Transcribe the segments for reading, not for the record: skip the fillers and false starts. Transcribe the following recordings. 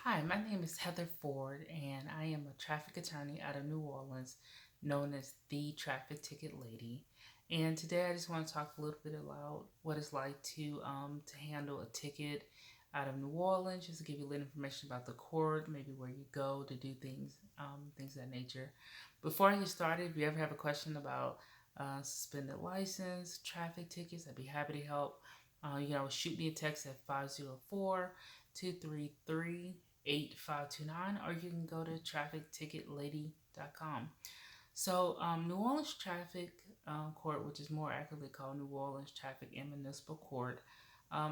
Hi, my name is Heather Ford, and I am a traffic attorney out of New Orleans, known as the Traffic Ticket Lady. And today I just want to talk a little bit about what it's like to handle a ticket out of New Orleans, just to give you a little information about the court, maybe where you go to do things, things of that nature. Before I get started, if you ever have a question about suspended license, traffic tickets, I'd be happy to help. You can always shoot me a text at 504-233-8529, or you can go to trafficticketlady.com. New Orleans Traffic Court, which is more accurately called New Orleans Traffic and Municipal Court,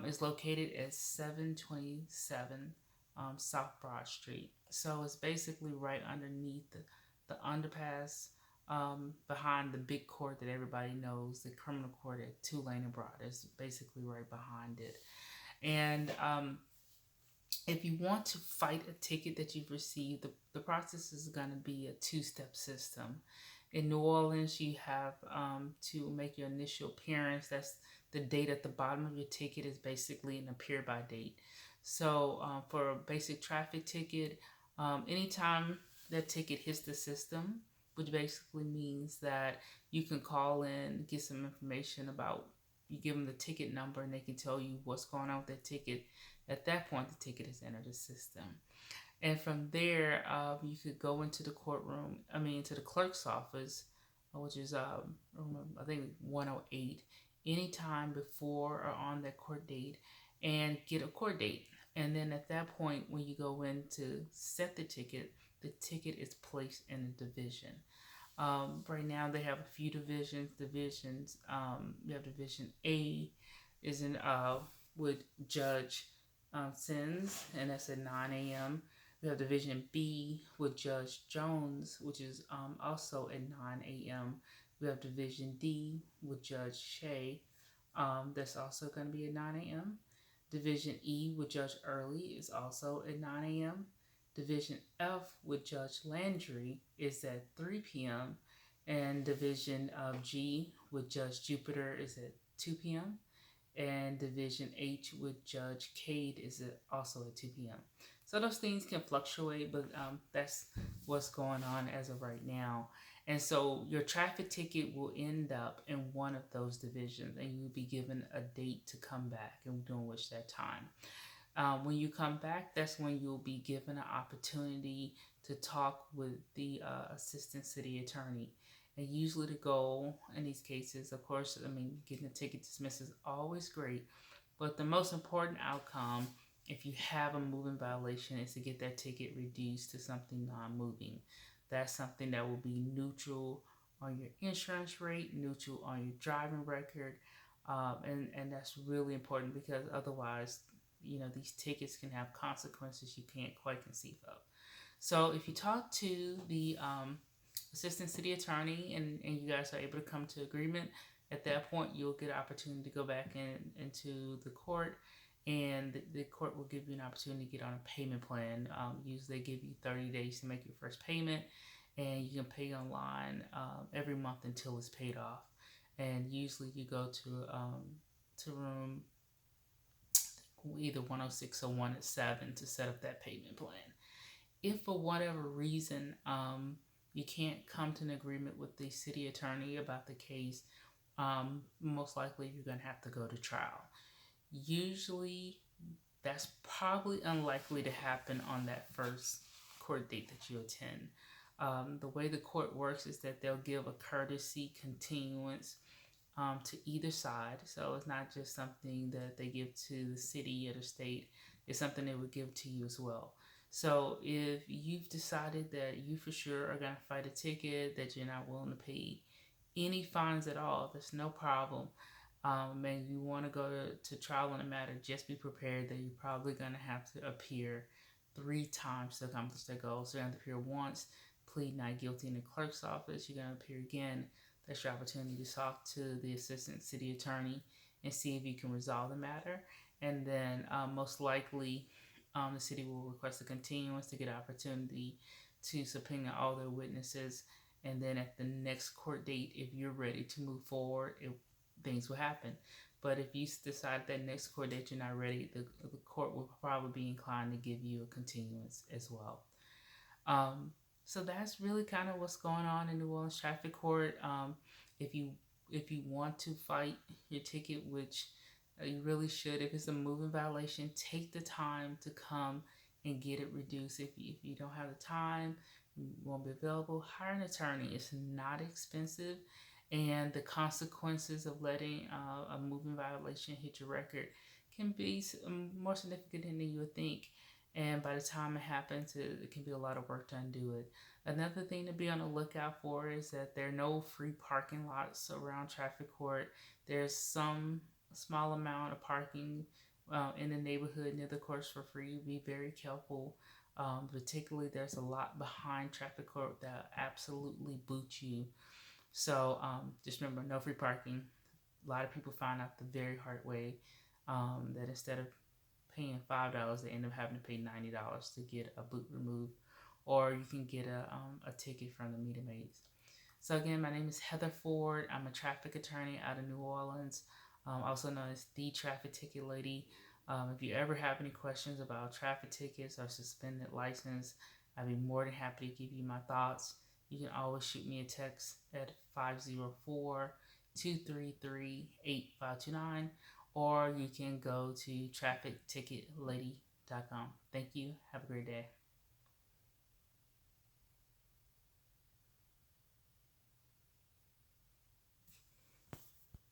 is located at 727 South Broad Street. So it's basically right underneath the underpass behind the big court that everybody knows, the criminal court at Tulane and Broad. It's basically right behind it. And if you want to fight a ticket that you've received, the process is going to be a two-step system. In New Orleans, you have to make your initial appearance. That's the date at the bottom of your ticket is basically an appear by date. For a basic traffic ticket, anytime that ticket hits the system, which basically means that you can call in, get some information about, you give them the ticket number and they can tell you what's going on with that ticket. At that point, the ticket is entered the system. And from there, you could go into the courtroom, into the clerk's office, which is, I think, 108, anytime before or on that court date, and get a court date. And then at that point, when you go in to set the ticket is placed in a division. Right now, they have a few divisions. You have Division A, is in with Judge Sins, and that's at 9 a.m. We have Division B with Judge Jones, which is also at 9 a.m. We have Division D with Judge Shea, that's also going to be at 9 a.m. Division E with Judge Early is also at 9 a.m. Division F with Judge Landry is at 3 p.m. And Division G with Judge Jupiter is at 2 p.m. And Division H with Judge Cade is also at 2 p.m. So those things can fluctuate, but that's what's going on as of right now. And so your traffic ticket will end up in one of those divisions, and you'll be given a date to come back and during which that time. When you come back, that's when you'll be given an opportunity to talk with the assistant city attorney. And usually, the goal in these cases, of course, getting a ticket dismissed is always great, but the most important outcome, if you have a moving violation, is to get that ticket reduced to something non moving. That's something that will be neutral on your insurance rate, neutral on your driving record. And that's really important because otherwise, these tickets can have consequences you can't quite conceive of. So if you talk to the assistant city attorney and you guys are able to come to agreement, at that point you'll get an opportunity to go back into the court, and the court will give you an opportunity to get on a payment plan. Usually they give you 30 days to make your first payment, and you can pay online every month until it's paid off. And usually you go to room either 106 or 107 to set up that payment plan. If for whatever reason you can't come to an agreement with the city attorney about the case, most likely you're going to have to go to trial. Usually, that's probably unlikely to happen on that first court date that you attend. The way the court works is that they'll give a courtesy continuance to either side. So it's not just something that they give to the city or the state, it's something they would give to you as well. So if you've decided that you for sure are going to fight a ticket, that you're not willing to pay any fines at all, there's no problem. And you want to go to trial on a matter, just be prepared that you're probably going to have to appear 3 times to accomplish that goal. So you're going to appear once, plead not guilty in the clerk's office. You're going to appear again. That's your opportunity to talk to the assistant city attorney and see if you can resolve the matter. And then most likely the city will request a continuance to get an opportunity to subpoena all their witnesses. And then at the next court date, if you're ready to move forward, things will happen. But if you decide that next court date you're not ready, the court will probably be inclined to give you a continuance as well. Um, so that's really kind of what's going on in New Orleans Traffic Court. If you if you want to fight your ticket, which you really should, if it's a moving violation, take the time to come and get it reduced. If you don't have the time, you won't be available, hire an attorney. It's not expensive, and the consequences of letting a moving violation hit your record can be more significant than you would think. And by the time it happens, it can be a lot of work to undo it. Another thing to be on the lookout for is that there are no free parking lots around traffic court. There's some small amount of parking in the neighborhood near the courts for free. Be very careful. Particularly, there's a lot behind traffic court that absolutely boot you. So just remember, no free parking. A lot of people find out the very hard way that instead of paying $5, they end up having to pay $90 to get a boot removed, or you can get a ticket from the meter maids. So again, my name is Heather Ford. I'm a traffic attorney out of New Orleans, also known as the Traffic Ticket Lady. If you ever have any questions about traffic tickets or suspended license, I'd be more than happy to give you my thoughts. You can always shoot me a text at 504-233-8529, or you can go to trafficticketlady.com. Thank you. Have a great day.